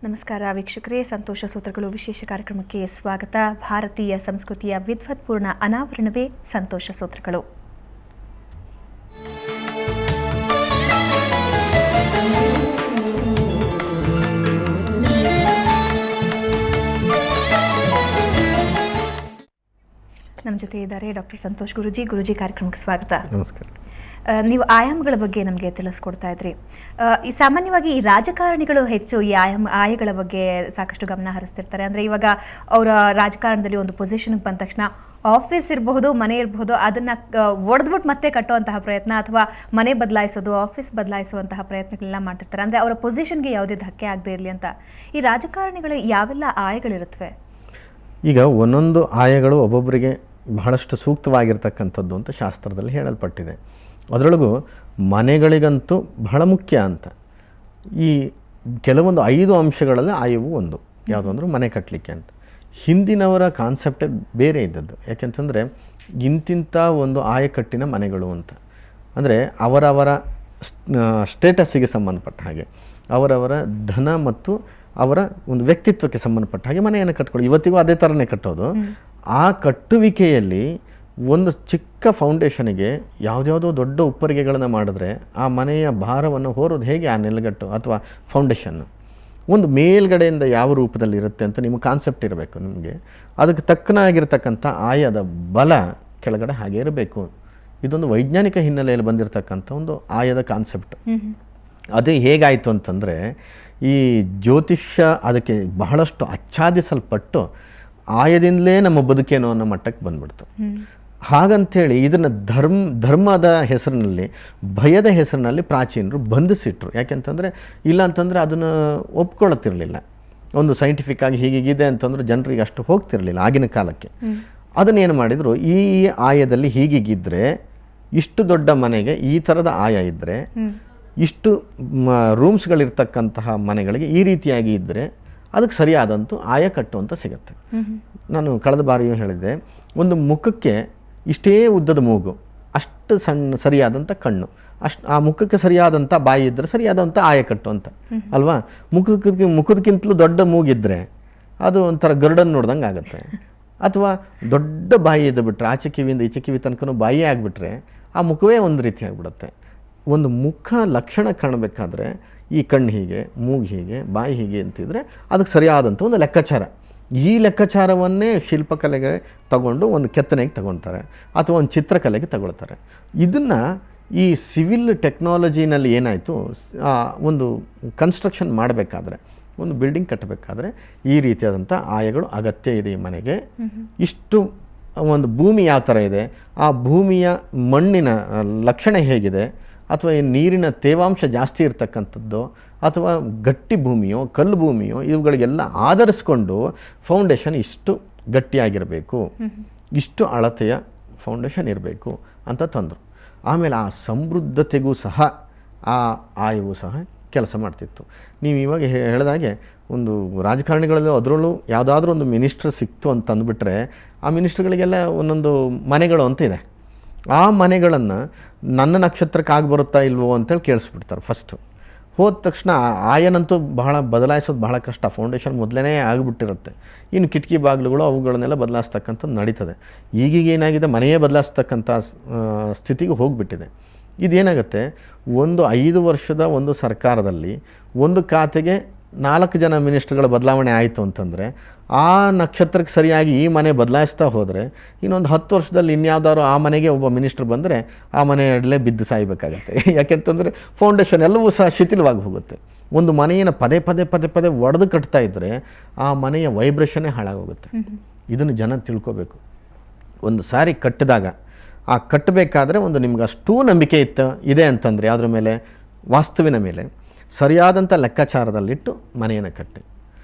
ನಮಸ್ಕಾರ ವೀಕ್ಷಕರೇ, ಸಂತೋಷ ಸೂತ್ರಗಳು ವಿಶೇಷ ಕಾರ್ಯಕ್ರಮಕ್ಕೆ ಸ್ವಾಗತ. ಭಾರತೀಯ ಸಂಸ್ಕೃತಿಯ ವಿದ್ವತ್ಪೂರ್ಣ ಅನಾವರಣವೇ ಸಂತೋಷ ಸೂತ್ರಗಳು. ನಮ್ಮ ಜೊತೆ ಇದ್ದಾರೆ ಡಾಕ್ಟರ್ ಸಂತೋಷ್ ಗುರೂಜಿ ಕಾರ್ಯಕ್ರಮಕ್ಕೆ ಸ್ವಾಗತ. ನಮಸ್ಕಾರ. ನೀವು ಆಯಾಮಗಳ ಬಗ್ಗೆ ನಮಗೆ ತಿಳಿಸ್ಕೊಡ್ತಾ ಇದ್ರಿ. ಈ ಸಾಮಾನ್ಯವಾಗಿ ಈ ರಾಜಕಾರಣಿಗಳು ಹೆಚ್ಚು ಈ ಆಯಗಳ ಬಗ್ಗೆ ಸಾಕಷ್ಟು ಗಮನ ಹರಿಸ್ತಿರ್ತಾರೆ. ಅಂದರೆ ಇವಾಗ ಅವರ ರಾಜಕಾರಣದಲ್ಲಿ ಒಂದು ಪೊಸಿಷನ್ಗೆ ಬಂದ ತಕ್ಷಣ ಆಫೀಸ್ ಇರಬಹುದು, ಮನೆ ಇರಬಹುದು, ಅದನ್ನು ಒಡೆದ್ಬಿಟ್ಟು ಮತ್ತೆ ಕಟ್ಟುವಂತಹ ಪ್ರಯತ್ನ ಅಥವಾ ಮನೆ ಬದಲಾಯಿಸೋದು, ಆಫೀಸ್ ಬದಲಾಯಿಸುವಂತಹ ಪ್ರಯತ್ನಗಳನ್ನ ಮಾಡ್ತಿರ್ತಾರೆ. ಅಂದರೆ ಅವರ ಪೊಸಿಷನ್ಗೆ ಯಾವುದೇ ಧಕ್ಕೆ ಆಗದೆ ಇರಲಿ ಅಂತ. ಈ ರಾಜಕಾರಣಿಗಳು ಯಾವೆಲ್ಲ ಆಯಗಳಿರುತ್ತವೆ? ಈಗ ಒಂದೊಂದು ಆಯಗಳು ಒಬ್ಬೊಬ್ಬರಿಗೆ ಬಹಳಷ್ಟು ಸೂಕ್ತವಾಗಿರ್ತಕ್ಕಂಥದ್ದು ಅಂತ ಶಾಸ್ತ್ರದಲ್ಲಿ ಹೇಳಲ್ಪಟ್ಟಿದೆ. ಅದರೊಳಗೂ ಮನೆಗಳಿಗಂತೂ ಬಹಳ ಮುಖ್ಯ ಅಂತ. ಈ ಕೆಲವೊಂದು 5 ಅಂಶಗಳಲ್ಲಿ ಆಯವು ಒಂದು ಯಾವುದು ಅಂದರೆ ಮನೆ ಕಟ್ಟಲಿಕ್ಕೆ ಅಂತ. ಹಿಂದಿನವರ ಕಾನ್ಸೆಪ್ಟೇ ಬೇರೆ ಇದ್ದದ್ದು. ಯಾಕೆಂತಂದರೆ ಇಂತಿಂಥ ಒಂದು ಆಯಕಟ್ಟಿನ ಮನೆಗಳು ಅಂತ ಅಂದರೆ ಅವರವರ ಸ್ಟೇಟಸ್ಸಿಗೆ ಸಂಬಂಧಪಟ್ಟ ಹಾಗೆ, ಅವರವರ ಧನ ಮತ್ತು ಅವರ ಒಂದು ವ್ಯಕ್ತಿತ್ವಕ್ಕೆ ಸಂಬಂಧಪಟ್ಟ ಹಾಗೆ ಮನೆಯನ್ನು ಕಟ್ಕೊಳ್ಳಿ. ಇವತ್ತಿಗೂ ಅದೇ ಥರನೇ ಕಟ್ಟೋದು. ಆ ಕಟ್ಟುವಿಕೆಯಲ್ಲಿ ಒಂದು ಚಿಕ್ಕ ಫೌಂಡೇಶನಿಗೆ ಯಾವುದ್ಯಾವುದೋ ದೊಡ್ಡ ಉಪ್ಪರಿಗೆಗಳನ್ನು ಮಾಡಿದ್ರೆ ಆ ಮನೆಯ ಭಾರವನ್ನು ಹೊರೋದು ಹೇಗೆ ಆ ನೆಲಗಟ್ಟು ಅಥವಾ ಫೌಂಡೇಶನ್ನು ಒಂದು ಮೇಲ್ಗಡೆಯಿಂದ ಯಾವ ರೂಪದಲ್ಲಿ ಇರುತ್ತೆ ಅಂತ ನಿಮಗೆ ಕಾನ್ಸೆಪ್ಟ್ ಇರಬೇಕು. ನಿಮಗೆ ಅದಕ್ಕೆ ತಕ್ಕನಾಗಿರ್ತಕ್ಕಂಥ ಆಯದ ಬಲ ಕೆಳಗಡೆ ಹಾಗೆ ಇರಬೇಕು. ಇದೊಂದು ವೈಜ್ಞಾನಿಕ ಹಿನ್ನೆಲೆಯಲ್ಲಿ ಬಂದಿರತಕ್ಕಂಥ ಒಂದು ಆಯದ ಕಾನ್ಸೆಪ್ಟ್. ಅದು ಹೇಗಾಯಿತು ಅಂತಂದರೆ ಈ ಜ್ಯೋತಿಷ್ಯ ಅದಕ್ಕೆ ಬಹಳಷ್ಟು ಆಚ್ಛಾದಿಸಲ್ಪಟ್ಟು ಆಯದಿಂದಲೇ ನಮ್ಮ ಬದುಕೇನೋ ಅನ್ನೋ ಮಟ್ಟಕ್ಕೆ ಬಂದ್ಬಿಡ್ತು. ಹಾಗಂಥೇಳಿ ಇದನ್ನು ಧರ್ಮದ ಹೆಸರಿನಲ್ಲಿ, ಭಯದ ಹೆಸರಿನಲ್ಲಿ ಪ್ರಾಚೀನರು ಬಂಧಿಸಿಟ್ರು. ಯಾಕೆಂತಂದರೆ ಇಲ್ಲ ಅಂತಂದರೆ ಅದನ್ನು ಒಪ್ಕೊಳ್ಳುತ್ತಿರಲಿಲ್ಲ. ಒಂದು ಸೈಂಟಿಫಿಕ್ ಆಗಿ ಹೀಗಿದೆ ಅಂತಂದ್ರೆ ಜನರಿಗೆ ಅಷ್ಟು ಹೋಗ್ತಿರಲಿಲ್ಲ ಆಗಿನ ಕಾಲಕ್ಕೆ. ಅದನ್ನೇನು ಮಾಡಿದರು, ಈ ಆಯದಲ್ಲಿ ಹೀಗಿದ್ದರೆ, ಇಷ್ಟು ದೊಡ್ಡ ಮನೆಗೆ ಈ ಥರದ ಆಯ ಇದ್ದರೆ, ಇಷ್ಟು ರೂಮ್ಸ್ಗಳಿರ್ತಕ್ಕಂತಹ ಮನೆಗಳಿಗೆ ಈ ರೀತಿಯಾಗಿ ಇದ್ದರೆ ಅದಕ್ಕೆ ಸರಿಯಾದಂತೂ ಆಯಕಟ್ಟು ಅಂತ ಸಿಗುತ್ತೆ. ನಾನು ಕಳೆದ ಬಾರಿಯೂ ಹೇಳಿದ್ದೆ, ಒಂದು ಮುಖಕ್ಕೆ ಇಷ್ಟೇ ಉದ್ದದ ಮೂಗು, ಅಷ್ಟು ಸರಿಯಾದಂಥ ಕಣ್ಣು, ಆ ಮುಖಕ್ಕೆ ಸರಿಯಾದಂಥ ಬಾಯಿ ಇದ್ದರೆ ಸರಿಯಾದಂಥ ಆಯಕಟ್ಟು ಅಂತ ಅಲ್ವಾ. ಮುಖದಕ್ಕಿಂತಲೂ ದೊಡ್ಡ ಮೂಗಿದ್ದರೆ ಅದು ಒಂಥರ ಗರುಡನ್ ನೋಡ್ದಂಗೆ ಆಗುತ್ತೆ. ಅಥವಾ ದೊಡ್ಡ ಬಾಯಿ ಇದ್ದು ಬಿಟ್ಟರೆ, ಆಚೆ ಕಿವಿಯಿಂದ ಈಚೆ ಕಿವಿ ತನಕನೂ ಬಾಯಿ ಆಗಿಬಿಟ್ರೆ ಆ ಮುಖವೇ ಒಂದು ರೀತಿ ಆಗಿಬಿಡುತ್ತೆ. ಒಂದು ಮುಖ ಲಕ್ಷಣ ಕಾಣಬೇಕಾದ್ರೆ ಈ ಕಣ್ಣು ಹೀಗೆ, ಮೂಗು ಹೀಗೆ, ಬಾಯಿ ಹೀಗೆ ಅಂತಿದ್ರೆ ಅದಕ್ಕೆ ಸರಿಯಾದಂಥ ಒಂದು ಲೆಕ್ಕಾಚಾರ. ಈ ಲೆಕ್ಕಾಚಾರವನ್ನೇ ಶಿಲ್ಪಕಲೆಗೆ ತಗೊಂಡು ಒಂದು ಕೆತ್ತನೆಗೆ ತಗೊಳ್ತಾರೆ ಅಥವಾ ಒಂದು ಚಿತ್ರಕಲೆಗೆ ತಗೊಳ್ತಾರೆ. ಇದನ್ನು ಈ ಸಿವಿಲ್ ಟೆಕ್ನಾಲಜಿನಲ್ಲಿ ಏನಾಯಿತು, ಒಂದು ಕನ್ಸ್ಟ್ರಕ್ಷನ್ ಮಾಡಬೇಕಾದ್ರೆ, ಒಂದು ಬಿಲ್ಡಿಂಗ್ ಕಟ್ಟಬೇಕಾದ್ರೆ ಈ ರೀತಿಯಾದಂಥ ಆಯಗಳು ಅಗತ್ಯ ಇದೆ. ಈ ಮನೆಗೆ ಇಷ್ಟು ಒಂದು ಭೂಮಿ ಯಾವ ಥರ ಇದೆ, ಆ ಭೂಮಿಯ ಮಣ್ಣಿನ ಲಕ್ಷಣ ಹೇಗಿದೆ, ಅಥವಾ ಈ ನೀರಿನ ತೇವಾಂಶ ಜಾಸ್ತಿ ಇರತಕ್ಕಂಥದ್ದು ಅಥವಾ ಗಟ್ಟಿ ಭೂಮಿಯೋ ಕಲ್ಲು ಭೂಮಿಯೋ, ಇವುಗಳಿಗೆಲ್ಲ ಆಧರಿಸ್ಕೊಂಡು ಫೌಂಡೇಶನ್ ಇಷ್ಟು ಗಟ್ಟಿಯಾಗಿರಬೇಕು, ಇಷ್ಟು ಅಳತೆಯ ಫೌಂಡೇಶನ್ ಇರಬೇಕು ಅಂತ ತಂದರು. ಆಮೇಲೆ ಆ ಸಮೃದ್ಧತೆಗೂ ಸಹ ಆ ಆಯವು ಸಹ ಕೆಲಸ ಮಾಡ್ತಿತ್ತು. ನೀವು ಇವಾಗ ಹೇಳಿದಾಗೆ ಒಂದು ರಾಜಕಾರಣಿಗಳಲ್ಲಿ ಅದರಲ್ಲೂ ಯಾವುದಾದ್ರೂ ಒಂದು ಮಿನಿಸ್ಟ್ರ್ ಸಿಕ್ತು ಅಂತ ಅಂದುಬಿಟ್ರೆ ಆ ಮಿನಿಸ್ಟ್ರುಗಳಿಗೆಲ್ಲ ಒಂದೊಂದು ಮನೆಗಳು ಅಂತ ಇದೆ. ಆ ಮನೆಗಳನ್ನು ನನ್ನ ನಕ್ಷತ್ರಕ್ಕೆ ಆಗಿ ಬರುತ್ತಾ ಇಲ್ವೋ ಅಂತೇಳಿ ಕೇಳಿಸ್ಬಿಡ್ತಾರೆ. ಫಸ್ಟು ಹೋದ ತಕ್ಷಣ ಆಯನಂತೂ ಬಹಳ ಬದಲಾಯಿಸೋದು ಬಹಳ ಕಷ್ಟ. ಫೌಂಡೇಶನ್ ಮೊದಲೇ ಆಗಿಬಿಟ್ಟಿರುತ್ತೆ. ಇನ್ನು ಕಿಟಕಿ ಬಾಗಿಲುಗಳು ಅವುಗಳನ್ನೆಲ್ಲ ಬದಲಾಯಿಸ್ತಕ್ಕಂಥದ್ದು ನಡೀತದೆ. ಈಗೀಗ ಏನಾಗಿದೆ, ಮನೆಯೇ ಬದಲಾಯಿಸ್ತಕ್ಕಂಥ ಸ್ಥಿತಿಗೆ ಹೋಗಿಬಿಟ್ಟಿದೆ. ಇದೇನಾಗುತ್ತೆ, ಒಂದು 5 ವರ್ಷದ ಒಂದು ಸರ್ಕಾರದಲ್ಲಿ ಒಂದು ಖಾತೆಗೆ 4 ಜನ ಮಿನಿಸ್ಟ್ರುಗಳ ಬದಲಾವಣೆ ಆಯಿತು ಅಂತಂದರೆ ಆ ನಕ್ಷತ್ರಕ್ಕೆ ಸರಿಯಾಗಿ ಈ ಮನೆ ಬದಲಾಯಿಸ್ತಾ ಹೋದರೆ ಇನ್ನೊಂದು 10 ವರ್ಷದಲ್ಲಿ ಇನ್ಯಾವುದಾದ್ರು ಆ ಮನೆಗೆ ಒಬ್ಬ ಮಿನಿಸ್ಟ್ರ್ ಬಂದರೆ ಆ ಮನೆಯಲ್ಲೇ ಬಿದ್ದು ಸಾಯಬೇಕಾಗತ್ತೆ. ಯಾಕೆಂತಂದರೆ ಫೌಂಡೇಶನ್ ಎಲ್ಲವೂ ಸಹ ಶಿಥಿಲವಾಗಿ ಹೋಗುತ್ತೆ. ಒಂದು ಮನೆಯನ್ನು ಪದೇ ಪದೇ ಪದೇ ಪದೇ ಒಡೆದು ಕಟ್ತಾ ಇದ್ದರೆ ಆ ಮನೆಯ ವೈಬ್ರೇಷನ್ನೇ ಹಾಳಾಗೋಗುತ್ತೆ. ಇದನ್ನು ಜನ ತಿಳ್ಕೋಬೇಕು. ಒಂದು ಸಾರಿ ಕಟ್ಟಿದಾಗ ಆ ಕಟ್ಟಬೇಕಾದ್ರೆ ಒಂದು ನಿಮ್ಗೆ ಅಷ್ಟೂ ನಂಬಿಕೆ ಇದೆ ಅಂತಂದರೆ ಯಾವುದ್ರ ಮೇಲೆ, ವಾಸ್ತುವಿನ ಮೇಲೆ ಸರಿಯಾದಂಥ ಲೆಕ್ಕಾಚಾರದಲ್ಲಿಟ್ಟು ಮನೆಯನ್ನು ಕಟ್ಟಿ.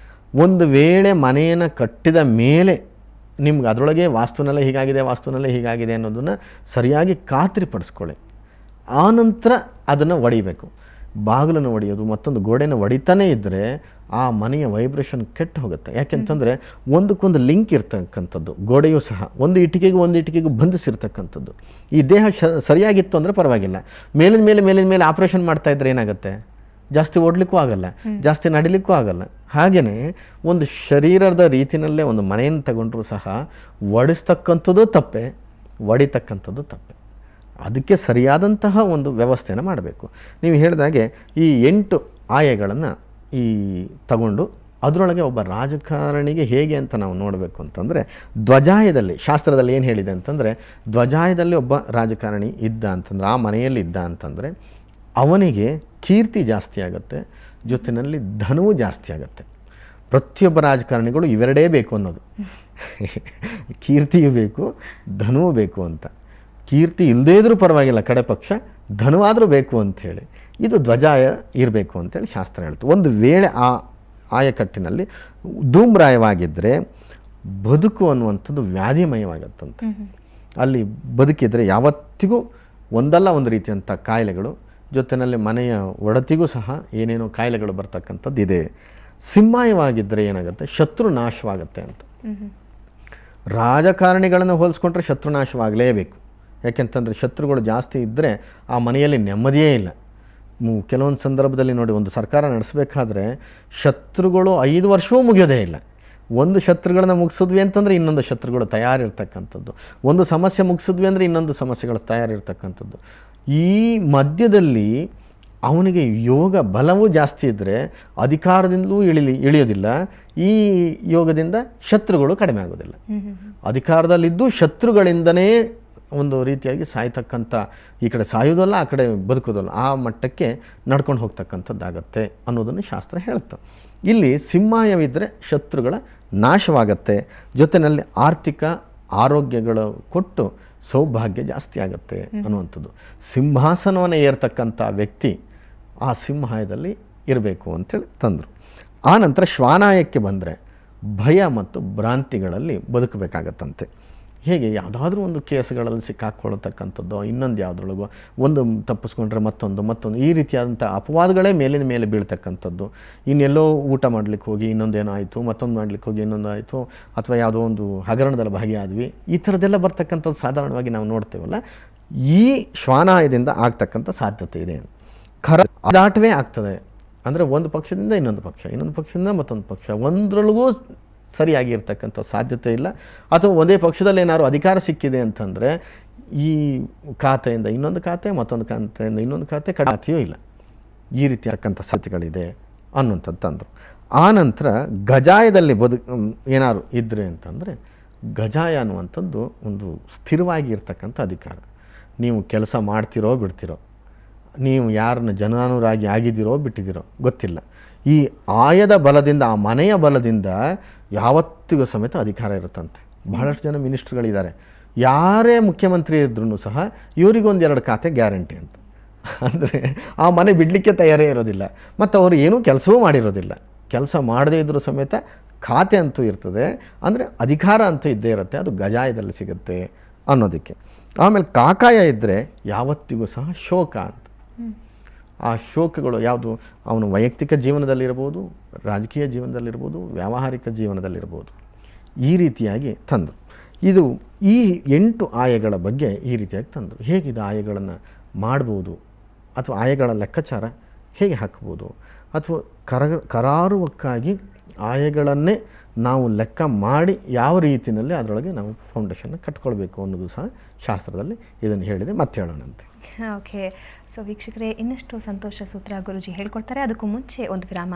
ಒಂದು ವೇಳೆ ಮನೆಯನ್ನು ಕಟ್ಟಿದ ಮೇಲೆ ನಿಮ್ಗೆ ಅದರೊಳಗೆ ವಾಸ್ತುನಲ್ಲೇ ಹೀಗಾಗಿದೆ ಅನ್ನೋದನ್ನು ಸರಿಯಾಗಿ ಖಾತ್ರಿಪಡಿಸ್ಕೊಳ್ಳಿ. ಆನಂತರ ಅದನ್ನು ಒಡಿಬೇಕು. ಬಾಗಿಲನ್ನು ಒಡೆಯೋದು, ಮತ್ತೊಂದು ಗೋಡೆಯನ್ನು ಒಡಿತಾನೇ ಇದ್ದರೆ ಆ ಮನೆಯ ವೈಬ್ರೇಷನ್ ಕೆಟ್ಟು ಹೋಗುತ್ತೆ. ಯಾಕೆಂತಂದರೆ ಒಂದಕ್ಕೊಂದು ಲಿಂಕ್ ಇರ್ತಕ್ಕಂಥದ್ದು, ಗೋಡೆಯೂ ಸಹ ಒಂದು ಇಟಿಕೆಗೂ ಬಂಧಿಸಿರ್ತಕ್ಕಂಥದ್ದು. ಈ ದೇಹ ಸರಿಯಾಗಿತ್ತು ಅಂದರೆ ಪರವಾಗಿಲ್ಲ. ಮೇಲಿನ ಮೇಲೆ ಆಪ್ರೇಷನ್ ಮಾಡ್ತಾಯಿದ್ರೆ ಏನಾಗುತ್ತೆ, ಜಾಸ್ತಿ ಓಡಲಿಕ್ಕೂ ಆಗಲ್ಲ, ಜಾಸ್ತಿ ನಡಿಲಿಕ್ಕೂ ಆಗಲ್ಲ. ಹಾಗೆಯೇ ಒಂದು ಶರೀರದ ರೀತಿಯಲ್ಲೇ ಒಂದು ಮನೆಯನ್ನು ತಗೊಂಡ್ರೂ ಸಹ ಒಡಿಸ್ತಕ್ಕಂಥದ್ದು ತಪ್ಪೆ, ಒಡಿತಕ್ಕಂಥದ್ದು ತಪ್ಪೆ. ಅದಕ್ಕೆ ಸರಿಯಾದಂತಹ ಒಂದು ವ್ಯವಸ್ಥೆಯನ್ನು ಮಾಡಬೇಕು. ನೀವು ಹೇಳಿದಾಗೆ ಈ 8 ಆಯಗಳನ್ನು ಈ ತಗೊಂಡು ಅದರೊಳಗೆ ಒಬ್ಬ ರಾಜಕಾರಣಿಗೆ ಹೇಗೆ ಅಂತ ನಾವು ನೋಡಬೇಕು ಅಂತಂದರೆ, ಧ್ವಜಾಯದಲ್ಲಿ ಶಾಸ್ತ್ರದಲ್ಲಿ ಏನು ಹೇಳಿದೆ ಅಂತಂದರೆ, ಧ್ವಜಾಯದಲ್ಲಿ ಒಬ್ಬ ರಾಜಕಾರಣಿ ಇದ್ದ ಅಂತಂದರೆ, ಆ ಮನೆಯಲ್ಲಿ ಇದ್ದ ಅಂತಂದರೆ ಅವನಿಗೆ ಕೀರ್ತಿ ಜಾಸ್ತಿ ಆಗುತ್ತೆ, ಜೊತೆಯಲ್ಲಿ ಧನವೂ ಜಾಸ್ತಿ ಆಗುತ್ತೆ. ಪ್ರತಿಯೊಬ್ಬ ರಾಜಕಾರಣಿಗಳು ಇವೆರಡೇ ಬೇಕು ಅನ್ನೋದು, ಕೀರ್ತಿಯೂ ಬೇಕು ಧನವೂ ಬೇಕು ಅಂತ. ಕೀರ್ತಿ ಇಲ್ಲದೇ ಇದ್ರೂ ಪರವಾಗಿಲ್ಲ, ಕಡೆ ಪಕ್ಷ ಧನವಾದರೂ ಬೇಕು ಅಂಥೇಳಿ, ಇದು ಧ್ವಜಾಯ ಇರಬೇಕು ಅಂತೇಳಿ ಶಾಸ್ತ್ರ ಹೇಳ್ತು. ಒಂದು ವೇಳೆ ಆ ಆಯಕಟ್ಟಿನಲ್ಲಿ ಧೂಮ್ರಾಯವಾಗಿದ್ದರೆ ಬದುಕು ಅನ್ನುವಂಥದ್ದು ವ್ಯಾಧಿಮಯವಾಗತ್ತಂತೆ. ಅಲ್ಲಿ ಬದುಕಿದರೆ ಯಾವತ್ತಿಗೂ ಒಂದಲ್ಲ ಒಂದು ರೀತಿಯಂಥ ಕಾಯಿಲೆಗಳು, ಜೊತೆಯಲ್ಲಿ ಮನೆಯ ಒಡತಿಗೂ ಸಹ ಏನೇನೋ ಕಾಯಿಲೆಗಳು ಬರ್ತಕ್ಕಂಥದ್ದು ಇದೆ. ಸಿಂಹಾಯವಾಗಿದ್ದರೆ ಏನಾಗುತ್ತೆ, ಶತ್ರು ನಾಶವಾಗುತ್ತೆ ಅಂತ. ರಾಜಕಾರಣಿಗಳನ್ನು ಹೋಲಿಸ್ಕೊಂಡ್ರೆ ಶತ್ರು ನಾಶವಾಗಲೇಬೇಕು. ಯಾಕೆಂತಂದರೆ ಶತ್ರುಗಳು ಜಾಸ್ತಿ ಇದ್ದರೆ ಆ ಮನೆಯಲ್ಲಿ ನೆಮ್ಮದಿಯೇ ಇಲ್ಲ. ಕೆಲವೊಂದು ಸಂದರ್ಭದಲ್ಲಿ ನೋಡಿ, ಒಂದು ಸರ್ಕಾರ ನಡೆಸಬೇಕಾದ್ರೆ ಶತ್ರುಗಳು 5 ವರ್ಷವೂ ಮುಗಿಯೋದೇ ಇಲ್ಲ. ಒಂದು ಶತ್ರುಗಳನ್ನ ಮುಗಿಸಿದ್ವಿ ಅಂತಂದರೆ ಇನ್ನೊಂದು ಶತ್ರುಗಳು ತಯಾರಿರ್ತಕ್ಕಂಥದ್ದು, ಒಂದು ಸಮಸ್ಯೆ ಮುಗಿಸಿದ್ವಿ ಅಂದರೆ ಇನ್ನೊಂದು ಸಮಸ್ಯೆಗಳು ತಯಾರಿರ್ತಕ್ಕಂಥದ್ದು. ಈ ಮಧ್ಯದಲ್ಲಿ ಅವನಿಗೆ ಯೋಗ ಬಲವೂ ಜಾಸ್ತಿ ಇದ್ದರೆ ಅಧಿಕಾರದಿಂದಲೂ ಇಳಿಯೋದಿಲ್ಲ, ಈ ಯೋಗದಿಂದ ಶತ್ರುಗಳು ಕಡಿಮೆ ಆಗೋದಿಲ್ಲ. ಅಧಿಕಾರದಲ್ಲಿದ್ದು ಶತ್ರುಗಳಿಂದನೇ ಒಂದು ರೀತಿಯಾಗಿ ಸಾಯ್ತಕ್ಕಂಥ, ಈ ಕಡೆ ಸಾಯೋದಲ್ಲ ಆ ಕಡೆ ಬದುಕೋದಲ್ಲ, ಆ ಮಟ್ಟಕ್ಕೆ ನಡ್ಕೊಂಡು ಹೋಗ್ತಕ್ಕಂಥದ್ದಾಗತ್ತೆ ಅನ್ನೋದನ್ನು ಶಾಸ್ತ್ರ ಹೇಳುತ್ತೆ. ಇಲ್ಲಿ ಸಿಂಹಾಯವಿದ್ದರೆ ಶತ್ರುಗಳ ನಾಶವಾಗತ್ತೆ, ಜೊತೆಯಲ್ಲಿ ಆರ್ಥಿಕ ಆರೋಗ್ಯಗಳು ಕೊಟ್ಟು ಸೌಭಾಗ್ಯ ಜಾಸ್ತಿ ಆಗುತ್ತೆ ಅನ್ನುವಂಥದ್ದು. ಸಿಂಹಾಸನವನ್ನು ಏರ್ತಕ್ಕಂಥ ವ್ಯಕ್ತಿ ಆ ಸಿಂಹಾಯದಲ್ಲಿ ಇರಬೇಕು ಅಂತೇಳಿ ತಂದರು. ಆ ನಂತರ ಶ್ವಾನಾಯಕ್ಕೆ ಬಂದರೆ ಭಯ ಮತ್ತು ಭ್ರಾಂತಿಗಳಲ್ಲಿ ಬದುಕಬೇಕಾಗತ್ತಂತೆ. ಹೇಗೆ ಯಾವುದಾದ್ರೂ ಒಂದು ಕೇಸುಗಳಲ್ಲಿ ಸಿಕ್ಕಾಕ್ಕೊಳ್ತಕ್ಕಂಥದ್ದು, ಇನ್ನೊಂದು ಯಾವುದ್ರೊಳಗೋ ಒಂದು ತಪ್ಪಿಸ್ಕೊಂಡ್ರೆ ಮತ್ತೊಂದು ಈ ರೀತಿಯಾದಂಥ ಅಪವಾದಗಳೇ ಮೇಲಿನ ಮೇಲೆ ಬೀಳ್ತಕ್ಕಂಥದ್ದು. ಇನ್ನೆಲ್ಲೋ ಊಟ ಮಾಡಲಿಕ್ಕೆ ಹೋಗಿ ಇನ್ನೊಂದೇನೋ ಆಯಿತು, ಮತ್ತೊಂದು ಮಾಡಲಿಕ್ಕೆ ಹೋಗಿ ಇನ್ನೊಂದು ಆಯಿತು, ಅಥವಾ ಯಾವುದೋ ಒಂದು ಹಗರಣದಲ್ಲಿ ಭಾಗಿಯಾದ್ವಿ, ಈ ಥರದ್ದೆಲ್ಲ ಬರ್ತಕ್ಕಂಥದ್ದು ಸಾಧಾರಣವಾಗಿ ನಾವು ನೋಡ್ತೇವಲ್ಲ. ಈ ಶ್ವಾನಾಯದಿಂದ ಆಗ್ತಕ್ಕಂಥ ಸಾಧ್ಯತೆ ಇದೆ. ದಾಟವೇ ಆಗ್ತದೆ ಅಂದರೆ ಒಂದು ಪಕ್ಷದಿಂದ ಇನ್ನೊಂದು ಪಕ್ಷ, ಇನ್ನೊಂದು ಪಕ್ಷದಿಂದ ಮತ್ತೊಂದು ಪಕ್ಷ, ಒಂದರೊಳಗೂ ಸರಿಯಾಗಿ ಇರ್ತಕ್ಕಂಥ ಸಾಧ್ಯತೆ ಇಲ್ಲ. ಅಥವಾ ಒಂದೇ ಪಕ್ಷದಲ್ಲಿ ಏನಾದ್ರು ಅಧಿಕಾರ ಸಿಕ್ಕಿದೆ ಅಂತಂದರೆ ಈ ಖಾತೆಯಿಂದ ಇನ್ನೊಂದು ಖಾತೆ, ಮತ್ತೊಂದು ಖಾತೆಯಿಂದ ಇನ್ನೊಂದು ಖಾತೆ, ಖಾತೆಯೂ ಇಲ್ಲ. ಈ ರೀತಿಯಾದಂಥ ಸಾಧ್ಯತೆಗಳಿದೆ ಅನ್ನುವಂಥದ್ದು ತಂದರು. ಆ ನಂತರ ಗಜಾಯದಲ್ಲಿ ಏನಾದ್ರು ಇದ್ದರೆ ಅಂತಂದರೆ, ಗಜಾಯ ಅನ್ನುವಂಥದ್ದು ಒಂದು ಸ್ಥಿರವಾಗಿ ಇರ್ತಕ್ಕಂಥ ಅಧಿಕಾರ. ನೀವು ಕೆಲಸ ಮಾಡ್ತಿರೋ ಬಿಡ್ತಿರೋ, ನೀವು ಯಾರನ್ನ ಜನಾನುರಾಗಿ ಆಗಿದ್ದೀರೋ ಬಿಟ್ಟಿದ್ದೀರೋ ಗೊತ್ತಿಲ್ಲ, ಈ ಆಯದ ಬಲದಿಂದ, ಆ ಮನೆಯ ಬಲದಿಂದ ಯಾವತ್ತಿಗೂ ಸಮೇತ ಅಧಿಕಾರ ಇರುತ್ತಂತೆ. ಬಹಳಷ್ಟು ಜನ ಮಿನಿಸ್ಟ್ರುಗಳಿದ್ದಾರೆ, ಯಾರೇ ಮುಖ್ಯಮಂತ್ರಿ ಇದ್ರೂ ಸಹ ಇವರಿಗೊಂದೆರಡು ಖಾತೆ ಗ್ಯಾರಂಟಿ ಅಂತ. ಅಂದರೆ ಆ ಮನೆ ಬಿಡಲಿಕ್ಕೆ ತಯಾರೇ ಇರೋದಿಲ್ಲ, ಮತ್ತು ಅವರು ಏನೂ ಕೆಲಸವೂ ಮಾಡಿರೋದಿಲ್ಲ. ಕೆಲಸ ಮಾಡದೇ ಇದ್ದರೂ ಸಮೇತ ಖಾತೆ ಅಂತೂ ಇರ್ತದೆ, ಅಂದರೆ ಅಧಿಕಾರ ಅಂತೂ ಇದ್ದೇ ಇರುತ್ತೆ. ಅದು ಗಜಾಯದಲ್ಲಿ ಸಿಗುತ್ತೆ ಅನ್ನೋದಕ್ಕೆ. ಆಮೇಲೆ ಕಾಕಾಯ ಇದ್ದರೆ ಯಾವತ್ತಿಗೂ ಸಹ ಶೋಕ ಅಂತ. ಆ ಶೋಕಗಳು ಯಾವುದು, ಅವನು ವೈಯಕ್ತಿಕ ಜೀವನದಲ್ಲಿರ್ಬೋದು, ರಾಜಕೀಯ ಜೀವನದಲ್ಲಿರ್ಬೋದು, ವ್ಯಾವಹಾರಿಕ ಜೀವನದಲ್ಲಿರ್ಬೋದು, ಈ ರೀತಿಯಾಗಿ ತಂದರು. ಇದು ಈ 8 ಆಯಗಳ ಬಗ್ಗೆ ಈ ರೀತಿಯಾಗಿ ತಂದರು. ಹೇಗಿದೆ ಆಯಗಳನ್ನು ಮಾಡ್ಬೋದು, ಅಥವಾ ಆಯಗಳ ಲೆಕ್ಕಾಚಾರ ಹೇಗೆ ಹಾಕ್ಬೋದು, ಅಥವಾ ಕರಾರುವಕ್ಕಾಗಿ ಆಯಗಳನ್ನೇ ನಾವು ಲೆಕ್ಕ ಮಾಡಿ ಯಾವ ರೀತಿಯಲ್ಲಿ ಅದರೊಳಗೆ ನಾವು ಫೌಂಡೇಶನ್ನ ಕಟ್ಕೊಳ್ಬೇಕು ಅನ್ನೋದು ಸಹ ಶಾಸ್ತ್ರದಲ್ಲಿ ಇದನ್ನು ಹೇಳಿದೆ. ಮತ್ತೆ ಹೇಳೋಣಂತೆ. ಓಕೆ, ಸೊ ವೀಕ್ಷಕರೇ, ಇನ್ನಷ್ಟು ಸಂತೋಷ ಸೂತ್ರ ಗುರೂಜಿ ಹೇಳ್ಕೊಡ್ತಾರೆ. ಅದಕ್ಕೂ ಮುಂಚೆ ಒಂದು ವಿರಾಮ.